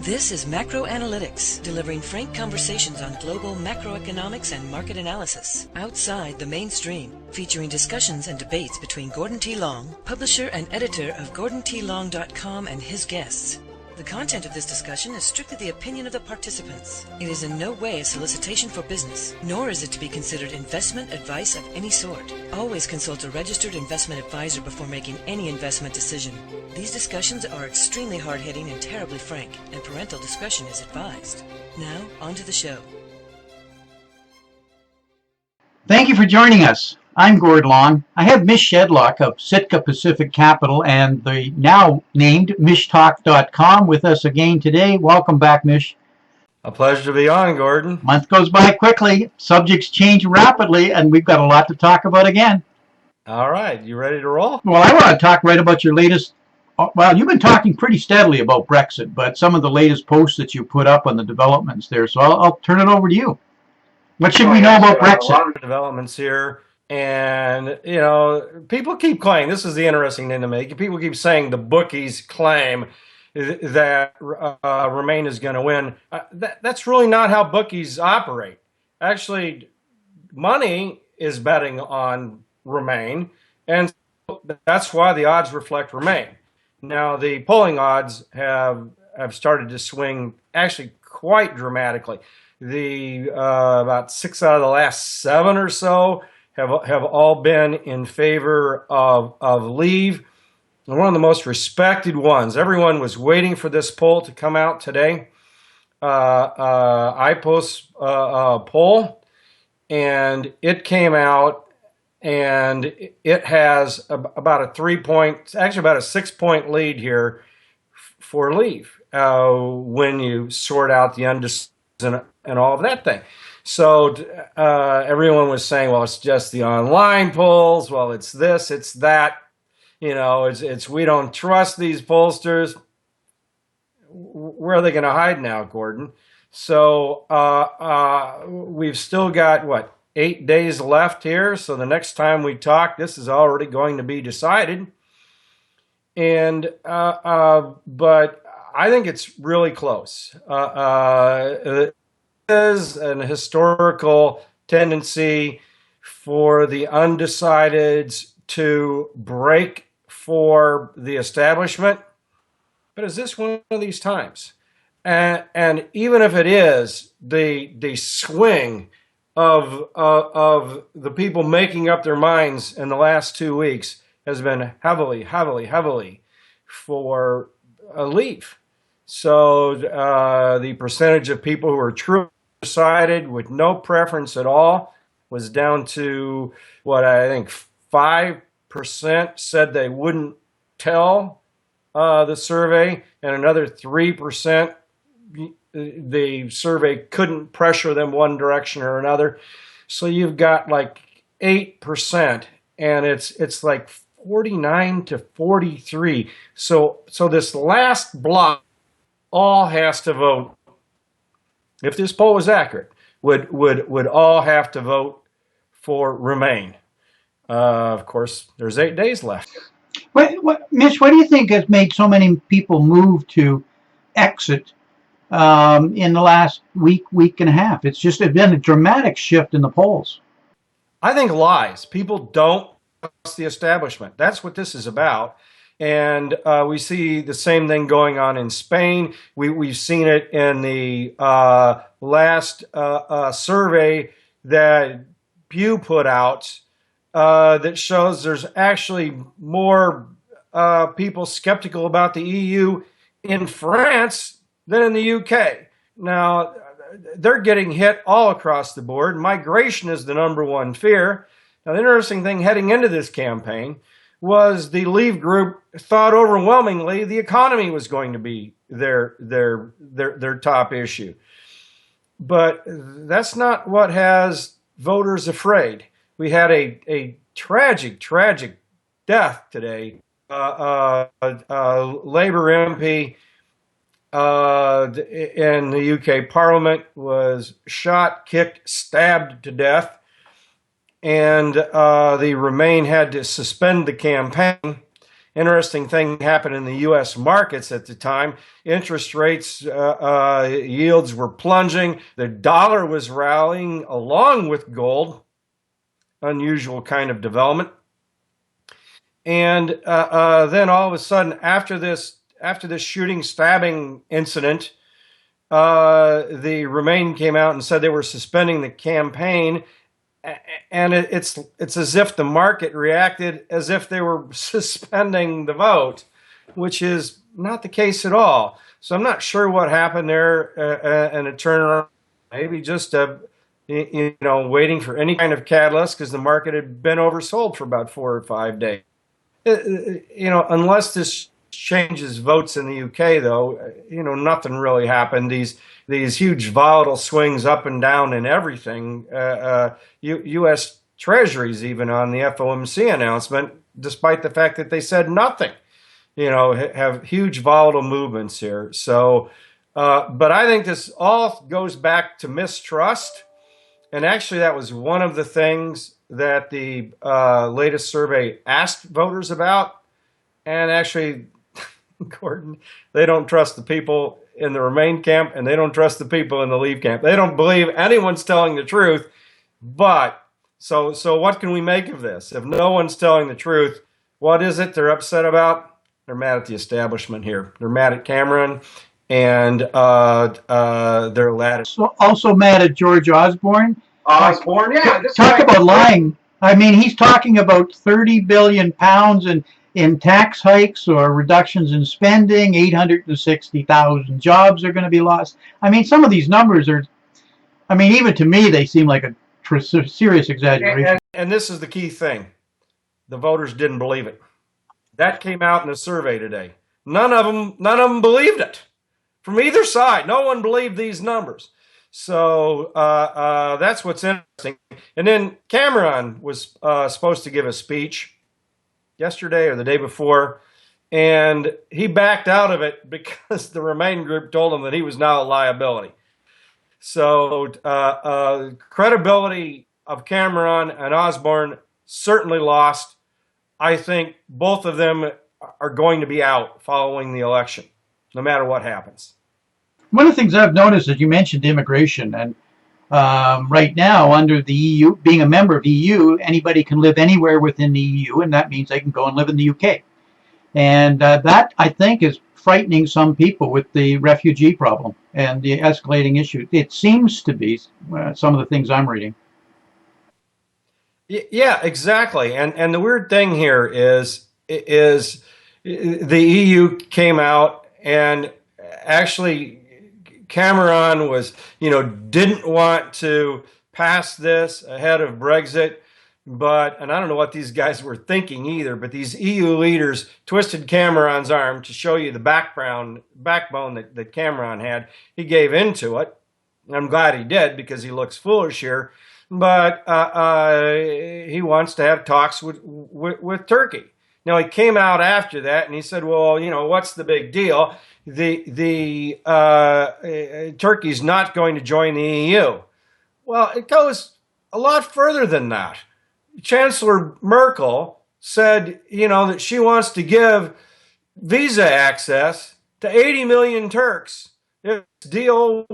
This is Macro Analytics, delivering frank conversations on global macroeconomics and market analysis, outside the mainstream, featuring discussions and debates between Gordon T. Long, publisher and editor of GordonTLong.com, and his guests. The content of this discussion is strictly the opinion of the participants. It is in no way a solicitation for business, nor is it to be considered investment advice of any sort. Always consult a registered investment advisor before making any investment decision. These discussions are extremely hard-hitting and terribly frank, and parental discretion is advised. Now, on to the show. Thank you for joining us. I'm Gord Long. I have Mish Shedlock of Sitka Pacific Capital and the now named mishtalk.com with us again today. Welcome back, Mish. A pleasure to be on, Gordon. Month goes by quickly, subjects change rapidly, and we've got a lot to talk about again. All right, you ready to roll? Well, I want to talk right about your latest, well, you've been talking pretty steadily about Brexit, but some of the latest posts that you put up on the developments there, so I'll turn it over to you. What should we know about Brexit? A lot of developments here. And, you know, people keep claiming, this is the interesting thing to make, people keep saying the bookies claim that Remain is going to win. That's really not how bookies operate. Actually, money is betting on Remain, and that's why the odds reflect Remain. Now, the polling odds have started to swing actually quite dramatically. The about 6 out of the last 7 or so have all been in favor of Leave. And one of the most respected ones. Everyone was waiting for this poll to come out today. IPOS poll, and it came out, and it has about a 6-point lead here for Leave when you sort out the undecided and all of that thing. So everyone was saying, well, it's just the online polls. Well, it's this, it's that. You know, it's we don't trust these pollsters. Where are they going to hide now, Gordon? So we've still got, 8 days left here. So the next time we talk, this is already going to be decided. And but I think it's really close. Is an historical tendency for the undecideds to break for the establishment, but is this one of these times? And even if it is, the swing of the people making up their minds in the last 2 weeks has been heavily for a Leave. So the percentage of people who are truly decided with no preference at all was down to what I think 5% said they wouldn't tell the survey, and another 3% the survey couldn't pressure them one direction or another. So you've got like 8%, and it's like 49 to 43. So this last block all has to vote. If this poll was accurate, would all have to vote for Remain. Of course, there's 8 days left. Mish, what do you think has made so many people move to exit in the last week and a half? It's been a dramatic shift in the polls. I think lies. People don't trust the establishment. That's what this is about. And we see the same thing going on in Spain. We've seen it in the last survey that Pew put out that shows there's actually more people skeptical about the EU in France than in the UK. Now, they're getting hit all across the board. Migration is the number one fear. Now, the interesting thing heading into this campaign was the Leave group thought overwhelmingly the economy was going to be their top issue. But that's not what has voters afraid. We had a tragic death today. Labour MP in the UK Parliament was shot, kicked, stabbed to death. And the Remain had to suspend the campaign interesting thing happened in the U.S. markets at the time. Interest rates, yields were plunging. The dollar was rallying along with gold. Unusual kind of development. And then all of a sudden, after this shooting stabbing incident, the Remain came out and said they were suspending the campaign, and it's as if the market reacted as if they were suspending the vote, which is not the case at all. So I'm not sure what happened there, and a turnaround, maybe just waiting for any kind of catalyst because the market had been oversold for about 4 or 5 days. Unless this changes votes in the UK, though, nothing really happened. These huge volatile swings up and down in everything. U.S. Treasuries, even on the FOMC announcement, despite the fact that they said nothing, have huge volatile movements here. So, but I think this all goes back to mistrust. And actually, that was one of the things that the latest survey asked voters about. And actually, Gordon, they don't trust the people in the Remain camp, and they don't trust the people in the Leave camp. They don't believe anyone's telling the truth. But so what can we make of this? If no one's telling the truth, what is it they're upset about? They're mad at the establishment here. They're mad at Cameron, and they're mad at Also mad at George Osborne. Osborne. Yeah, talk about lying. I mean, he's talking about 30 billion pounds in tax hikes or reductions in spending. 860,000 jobs are going to be lost. I mean, some of these numbers are, I mean, even to me, they seem like a serious exaggeration. And this is the key thing. The voters didn't believe it. That came out in a survey today. None of them believed it. From either side, no one believed these numbers. So that's what's interesting. And then Cameron was supposed to give a speech yesterday or the day before, and he backed out of it because the Remain group told him that he was now a liability. So credibility of Cameron and Osborne certainly lost. I think both of them are going to be out following the election, no matter what happens. One of the things I've noticed is you mentioned immigration, and right now under the EU, being a member of the EU, anybody can live anywhere within the EU, and that means they can go and live in the UK. And that, I think, is frightening some people with the refugee problem and the escalating issue. It seems to be some of the things I'm reading. Yeah, exactly. And the weird thing here is the EU came out and actually Cameron was, didn't want to pass this ahead of Brexit, and I don't know what these guys were thinking either, but these EU leaders twisted Cameron's arm to show you the backbone that Cameron had. He gave into it. I'm glad he did because he looks foolish here, but he wants to have talks with Turkey. Now, he came out after that and he said, well, what's the big deal? Turkey's not going to join the EU. Well, it goes a lot further than that. Chancellor Merkel said, that she wants to give visa access to 80 million Turks. It's a deal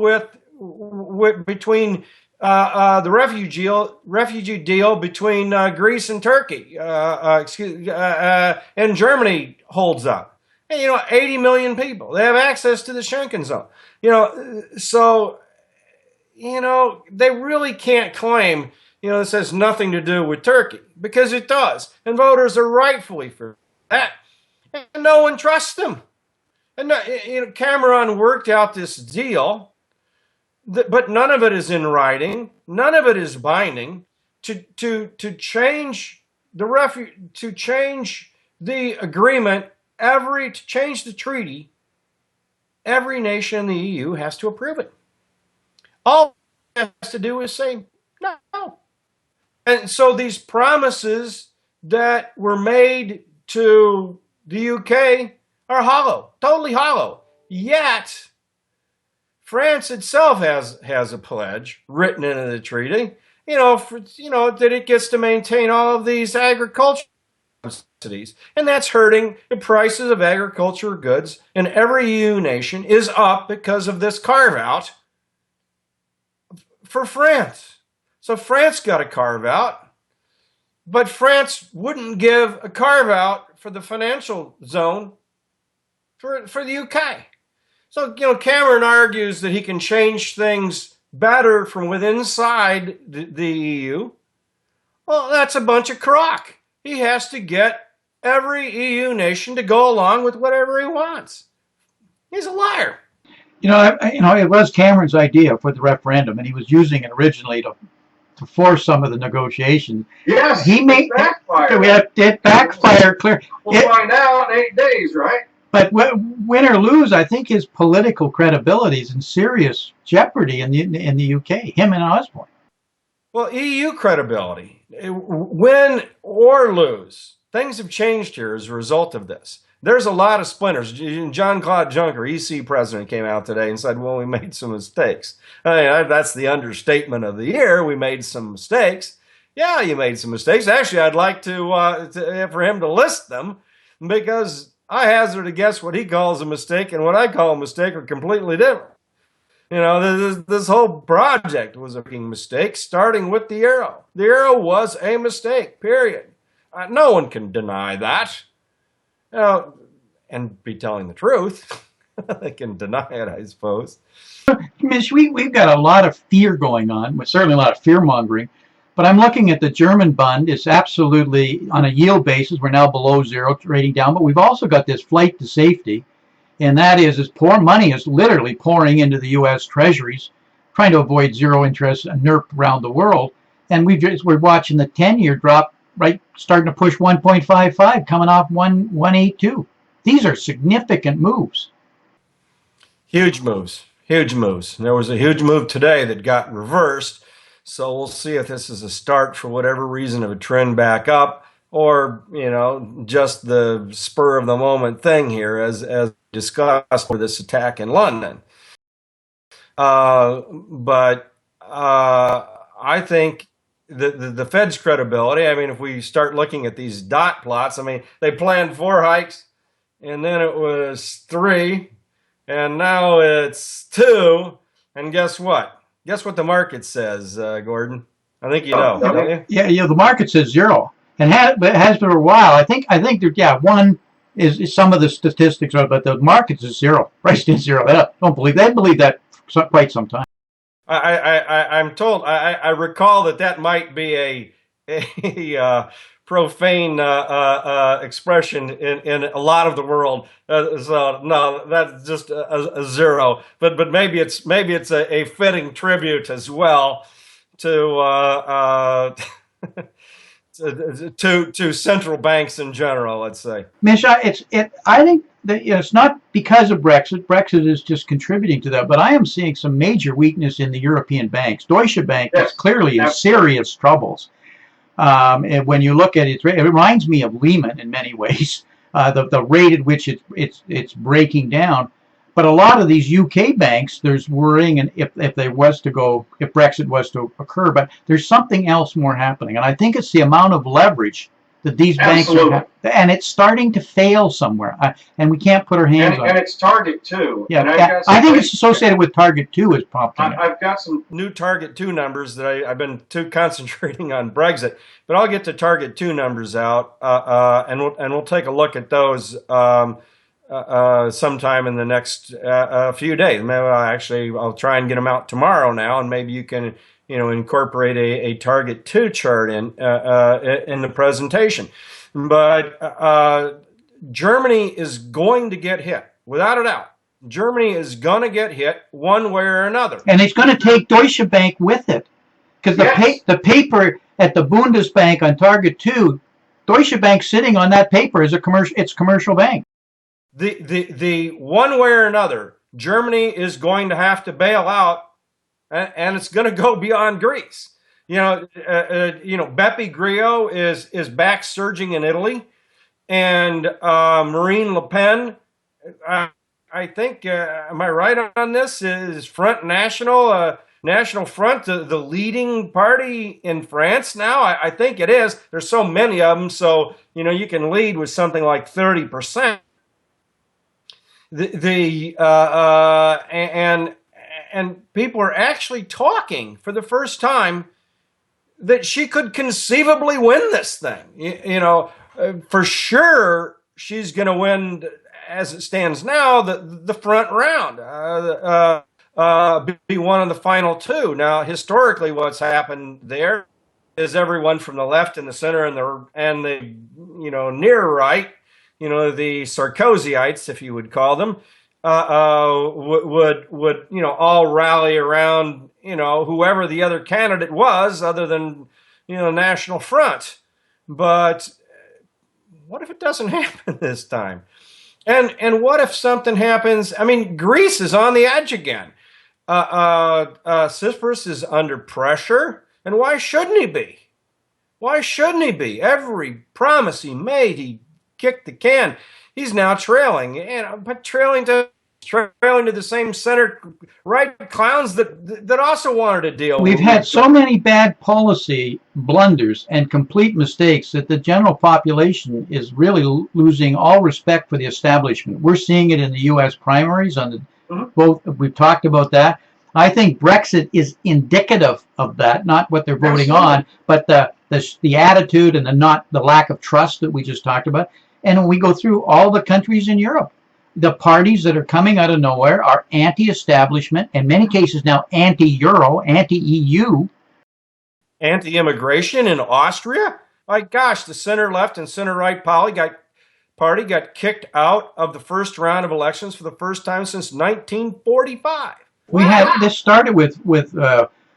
between the refugee deal between Greece and Turkey, and Germany holds up. And, 80 million people, they have access to the Schengen zone. So, they really can't claim, this has nothing to do with Turkey, because it does. And voters are rightfully for that. And no one trusts them. And, Cameron worked out this deal, but none of it is in writing. None of it is binding to change the agreement. To change the treaty, every nation in the EU has to approve it. All it has to do is say no. And so these promises that were made to the UK are hollow, totally hollow. Yet, France itself has a pledge written into the treaty, that it gets to maintain all of these agricultural subsidies, and that's hurting the prices of agricultural goods. And every EU nation is up because of this carve out for France. So France got a carve out, but France wouldn't give a carve out for the financial zone for the UK. So, Cameron argues that he can change things better from within inside the EU. Well, that's a bunch of crock. He has to get every EU nation to go along with whatever he wants. He's a liar. It was Cameron's idea for the referendum, and he was using it originally to force some of the negotiations. Yes, he made backfired. It backfired clear. We'll find out in 8 days, right? But win or lose, I think his political credibility is in serious jeopardy in the UK. Him and Osborne. Well, EU credibility, win or lose, things have changed here as a result of this. There's a lot of splinters. Jean-Claude Juncker, EC president, came out today and said, well, we made some mistakes. That's the understatement of the year. We made some mistakes. Yeah, you made some mistakes. Actually, I'd like for him to list them, because I hazard to guess what he calls a mistake and what I call a mistake are completely different. This whole project was a mistake, starting with the euro. The euro was a mistake, period. No one can deny that. And be telling the truth. They can deny it, I suppose. Mish, we've got a lot of fear going on, certainly a lot of fear mongering. But I'm looking at the German bund. It's absolutely, on a yield basis, we're now below zero, trading down. But we've also got this flight to safety. And that is poor money is literally pouring into the U.S. treasuries, trying to avoid zero interest and NERP around the world. And we're watching the 10-year drop, right, starting to push 1.55, coming off 1.82. These are significant moves. Huge moves. Huge moves. There was a huge move today that got reversed. So we'll see if this is a start, for whatever reason, of a trend back up, or, just the spur of the moment thing here, as discussed for this attack in London. But I think the Fed's credibility, if we start looking at these dot plots, they planned 4 hikes, and then it was 3, and now it's 2, and guess what? Guess what the market says, Gordon? I think you know, don't you? Yeah, the market says 0. And it has been for a while. I think that, 1 is some of the statistics are, but the market is 0. Price is 0. I don't believe they believe that for quite some time. I'm told. I recall that might be a profane expression in a lot of the world. So no, that's just a 0. But maybe it's a fitting tribute as well to. To central banks in general, let's say. Mish, I think that it's not because of Brexit. Brexit is just contributing to that. But I am seeing some major weakness in the European banks. Deutsche Bank is clearly in serious troubles. And when you look at it reminds me of Lehman in many ways. The rate at which it's breaking down. But a lot of these UK banks, there's worrying, and if Brexit was to occur, but there's something else more happening, and I think it's the amount of leverage that these banks are, and it's starting to fail somewhere, and we can't put our hands on it. And it's Target 2. Yeah, I think it's associated with Target 2 is prompting it. I've got some new Target 2 numbers that I've been too concentrating on Brexit, but I'll get the Target 2 numbers out, and we'll take a look at those. Sometime in the next few days. Maybe I'll try and get them out tomorrow now, and maybe you can incorporate a Target 2 chart in the presentation. But Germany is going to get hit, without a doubt. Germany is going to get hit one way or another, and it's going to take Deutsche Bank with it, because the paper at the Bundesbank on Target 2, Deutsche Bank sitting on that paper is it's commercial bank. The one way or another, Germany is going to have to bail out, and it's going to go beyond Greece. Beppe Grillo is back surging in Italy, and Marine Le Pen, I think, am I right on this? Is Front National National Front the leading party in France now? I think it is. There's so many of them, so you can lead with something like 30%. And people are actually talking for the first time that she could conceivably win this thing. For sure she's going to win, as it stands now, the front round. Be one of the final two. Now, historically, what's happened there is everyone from the left and the center and the near right, the Sarkozyites, if you would call them, would all rally around whoever the other candidate was, other than National Front. But what if it doesn't happen this time? And what if something happens? I mean, Greece is on the edge again. Tsipras is under pressure, and why shouldn't he be? Why shouldn't he be? Every promise he made, he kicked the can. He's now trailing, but trailing to the same center right clowns that also wanted to deal. We've had so many bad policy blunders and complete mistakes that the general population is really losing all respect for the establishment. We're seeing it in the U.S. primaries on the both. We've talked about that. I think Brexit is indicative of that, not what they're voting on, but the attitude and the lack of trust that we just talked about. And when we go through all the countries in Europe, the parties that are coming out of nowhere are anti-establishment, in many cases now anti-Euro, anti-EU. Anti-immigration in Austria? My gosh, the center-left and center-right party got kicked out of the first round of elections for the first time since 1945. We had this started with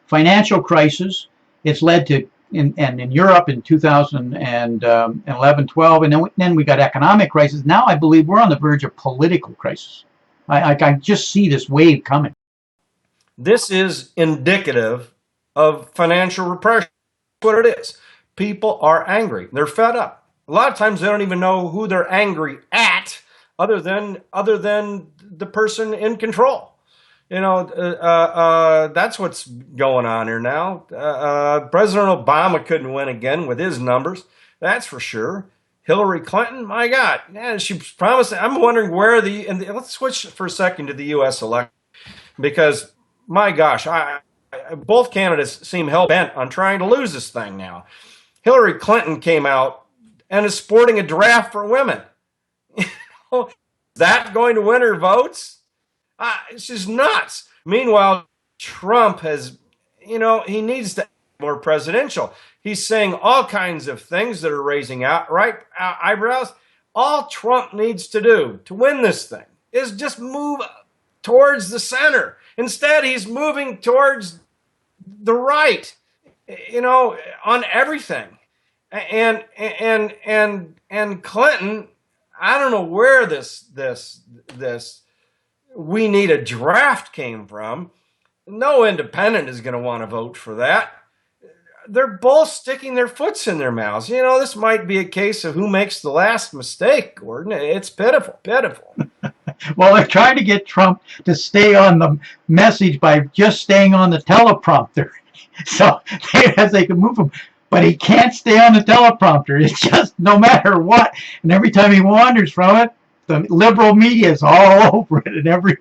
financial crisis. It's led to in Europe in 2011, 12, and then we got economic crisis. Now I believe we're on the verge of political crisis. I just see this wave coming. This is indicative of financial repression. That's what it is. People are angry. They're fed up. A lot of times they don't even know who they're angry at, other than the person in control. That's what's going on here now. President Obama couldn't win again with his numbers. That's for sure. Hillary Clinton, my God, she promised. I'm wondering where let's switch for a second to the U.S. election, because my gosh, both candidates seem hell-bent on trying to lose this thing now. Hillary Clinton came out and is sporting a draft for women. Is that going to win her votes? She's nuts. Meanwhile, Trump has, he needs to be more presidential. He's saying all kinds of things that are raising eyebrows. All Trump needs to do to win this thing is just move towards the center. Instead, he's moving towards the right, on everything. And Clinton, I don't know where this we need a draft came from. No independent is going to want to vote for that. They're both sticking their foots in their mouths. This might be a case of who makes the last mistake, Gordon. It's pitiful. Well, they're trying to get Trump to stay on the message by just staying on the teleprompter. So as they can move him. But he can't stay on the teleprompter. It's just no matter what. And every time he wanders from it, the liberal media is all over it in every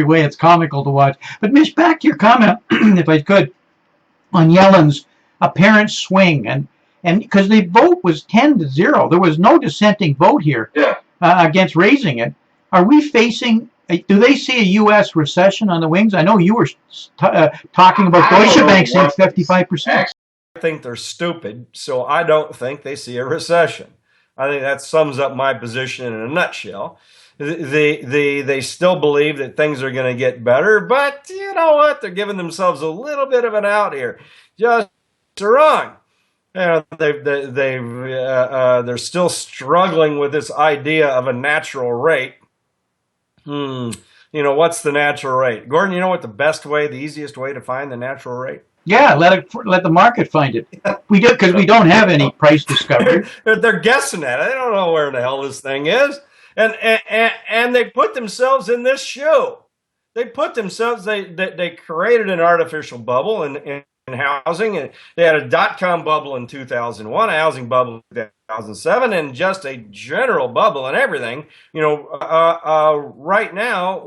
way. It's comical to watch. But Mish, back to your comment, if I could, on Yellen's apparent swing, and because the vote was 10-0, there was no dissenting vote here against raising it. Are we facing? Do they see a U.S. recession on the wings? I know you were talking about Deutsche Bank saying 55%. I think they're stupid, so I don't think they see a recession. I think that sums up my position in a nutshell. They still believe that things are going to get better, but you know what? They're giving themselves a little bit of an out here. Just wrong. They're still struggling with this idea of a natural rate. What's the natural rate? Gordon, you know what the easiest way to find the natural rate? Yeah, let the market find it. We do, because we don't have any price discovery. They're guessing at it. They don't know where the hell this thing is, and they put themselves in this shoe. They put themselves, they created an artificial bubble in housing. And they had a dot-com bubble in 2001, a housing bubble in 2007, and just a general bubble and everything. Right now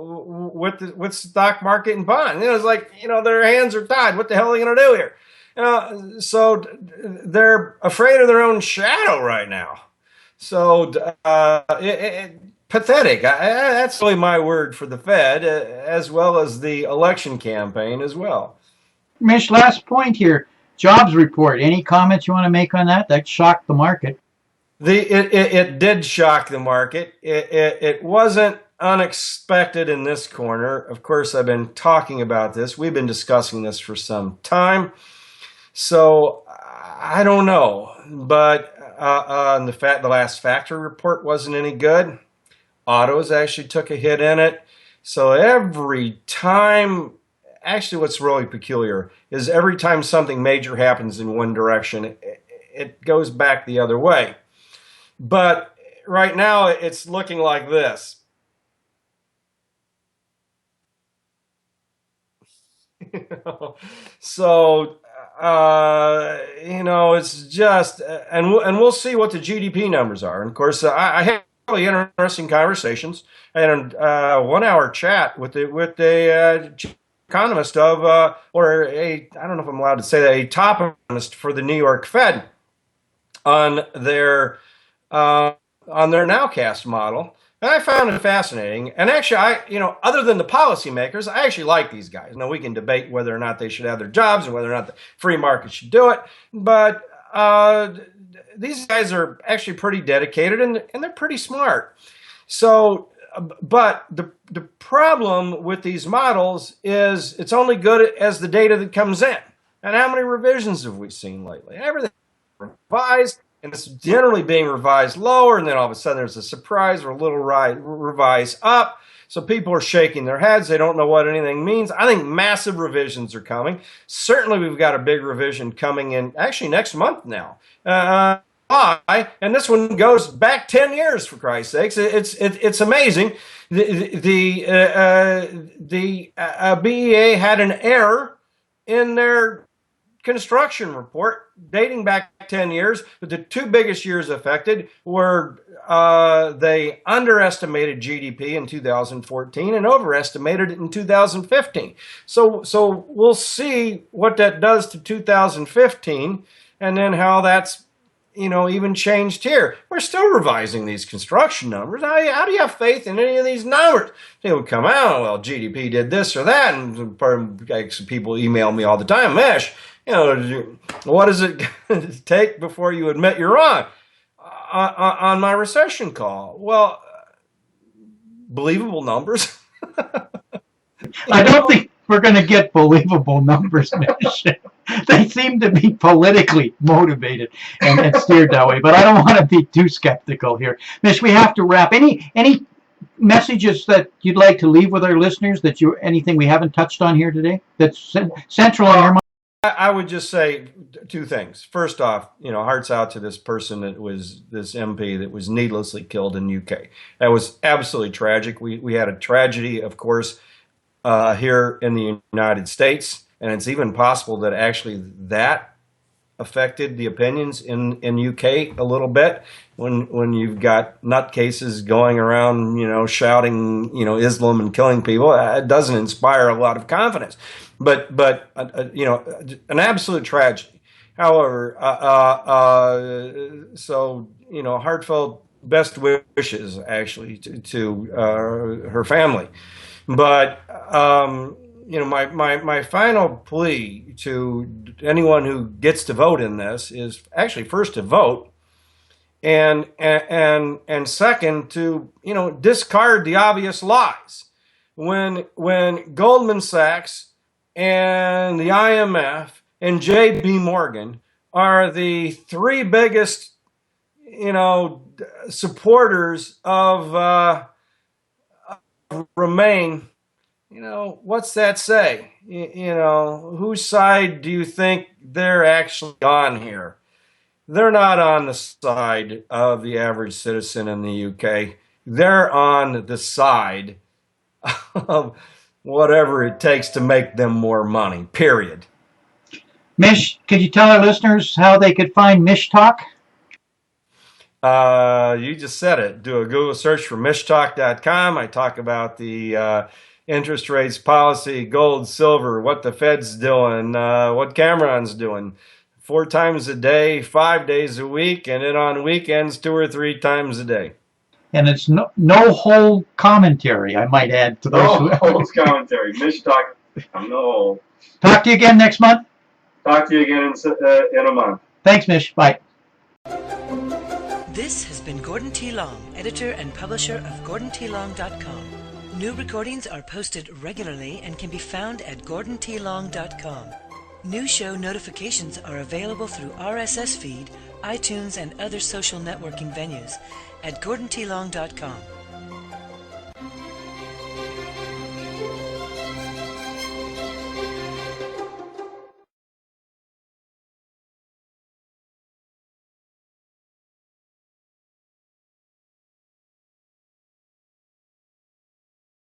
with stock market and bonds, it's like their hands are tied. What the hell are they going to do here? So they're afraid of their own shadow right now. So pathetic. That's really my word for the Fed, as well as the election campaign as well. Mish, last point here. Jobs report. Any comments you want to make on that? That shocked the market. It did shock the market. It wasn't unexpected in this corner. Of course, I've been talking about this. We've been discussing this for some time. So I don't know, but the last factory report wasn't any good. Autos actually took a hit in it. So every time, actually what's really peculiar is every time something major happens in one direction, it goes back the other way. But right now it's looking like this. So it's just, and we'll see what the GDP numbers are. And of course, I had really interesting conversations. I had a 1-hour chat with the chief economist of, I don't know if I'm allowed to say that, a top economist for the New York Fed on their nowcast model. And I found it fascinating. And actually, other than the policymakers, I actually like these guys. Now, we can debate whether or not they should have their jobs and whether or not the free market should do it. But these guys are actually pretty dedicated and they're pretty smart. So, but the problem with these models is it's only good as the data that comes in. And how many revisions have we seen lately? Everything revised. And it's generally being revised lower, and then all of a sudden there's a surprise or a little revise up. So people are shaking their heads. They don't know what anything means. I think massive revisions are coming. Certainly we've got a big revision coming in actually next month now. And this one goes back 10 years, for Christ's sakes. It's amazing. The BEA had an error in their construction report dating back 10 years, but the two biggest years affected were they underestimated GDP in 2014 and overestimated it in 2015. So we'll see what that does to 2015 and then how that's even changed here. We're still revising these construction numbers. How do you have faith in any of these numbers? They would come out, well, GDP did this or that, and people email me all the time, Mish, what does it take before you admit you're wrong? On my recession call, well, believable numbers. I don't think we're going to get believable numbers, Mish. They seem to be politically motivated and steered that way, but I don't want to be too skeptical here. Mish, we have to wrap. Any messages that you'd like to leave with our listeners, anything we haven't touched on here today that's central in your mind? I would just say two things. First off, hearts out to this person this MP that was needlessly killed in UK. That was absolutely tragic. We had a tragedy, of course, here in the United States, and it's even possible that actually that affected the opinions in UK a little bit when you've got nutcases going around, shouting, Islam and killing people. It doesn't inspire a lot of confidence. But an absolute tragedy. However, heartfelt best wishes actually to her family. But my final plea to anyone who gets to vote in this is actually first to vote, and second to discard the obvious lies. When Goldman Sachs and the IMF and J.P. Morgan are the three biggest, supporters of Remain, what's that say? Whose side do you think they're actually on here? They're not on the side of the average citizen in the UK. They're on the side of whatever it takes to make them more money, period. Mish, could you tell our listeners how they could find Mish Talk? You just said it. Do a Google search for mishtalk.com. I talk about the interest rates, policy, gold, silver, what the Fed's doing, what Cameron's doing. 4 times a day, 5 days a week, and then on weekends 2 or 3 times a day. And it's no whole commentary, I might add to those. No holds commentary. Mish Talk. I'm no hold. Talk to you again next month. Talk to you again in a month. Thanks, Mish. Bye. This has been Gordon T. Long, editor and publisher of GordonTLong.com. New recordings are posted regularly and can be found at GordonTLong.com. New show notifications are available through RSS feed, iTunes, and other social networking venues at GordonTLong.com.